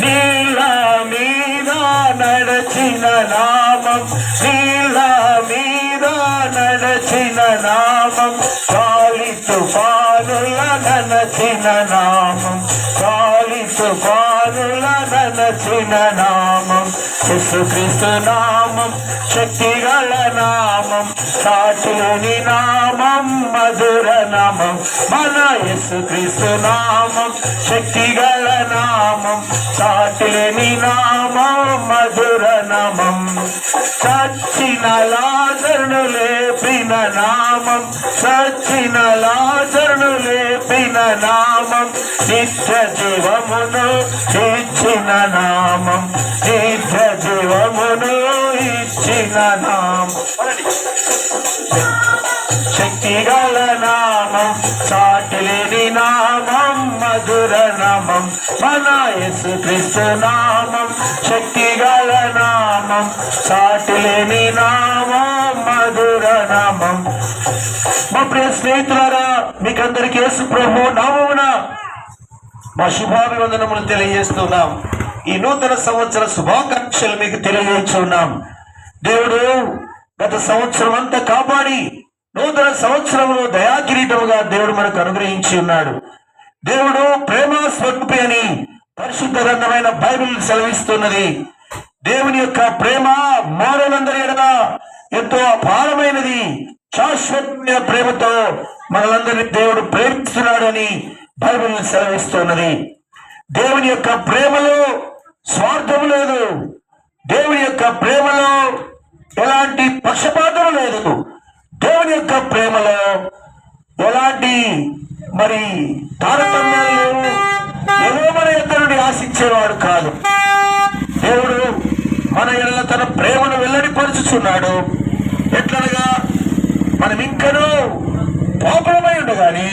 నీళ్ళ మీద నడచిన నామం, నీళ్ళ మీద నడచిన నామం, గాలి తుఫానుల నడచిన నామం, గాలి తుఫానుల నడచిన నామం, యేసుక్రీస్తు నామం శక్తిగల నామం, సాటిలేని నామం మధుర నామం, మన యేసుక్రీస్తు నామం శక్తిగల నామం, సాటిలేని నామం మధుర నామం, చచ్చిన లాజరును లేపిన నామం, చచ్చిన లాజరును లేపిన నామం, నిత్య జీవమును ఇచ్చిన నామం, నిత్య జీవమును ఇచ్చిన నామం, శక్తిగల నామం, సాటిలేని నామం మధుర నామం, మన యేసుక్రీస్తు నామం శక్తిగల నామం, సాటిలేని నామం మధుర నామం. మా ప్రియ స్నేహితులారా, మీకందరికీ యేసు ప్రభు నామమున మా శుభాభివందనములు తెలియజేస్తున్నాం. ఈ నూతన సంవత్సర శుభాకాంక్షలు మీకు తెలియజేస్తున్నాం. దేవుడు గత సంవత్సరం అంతా కాపాడి నూతన సంవత్సరంలో దయాకిరీటముగా దేవుడు మనకు అనుగ్రహించి ఉన్నాడు. దేవుడు ప్రేమ స్వరూపి అని పరిశుద్ధ గ్రంథమైన బైబిల్ సెలవిస్తున్నది. దేవుని యొక్క ప్రేమ మానవులందరి ఎడల ఎంతో అపారమైనది. శాశ్వతమైన ప్రేమతో మనలందరినీ దేవుడు ప్రేమిస్తున్నాడు అని బైబిల్ సెలవిస్తున్నది. దేవుని యొక్క ప్రేమలో స్వార్థం లేదు. దేవుని యొక్క ప్రేమలో ఎలాంటి పక్షపాతం లేదు. దేవుని యొక్క ప్రేమలో ఎలాంటి తారతమ్యాలు లేవు. ఏదో మన ఇద్దరిని ఆశించేవాడు కాదు. దేవుడు మన ఎడల తన ప్రేమను వెల్లడిపరుచుచున్నాడు. ఎట్లనగా మనం ఇంకనూ పాపమై ఉండగాని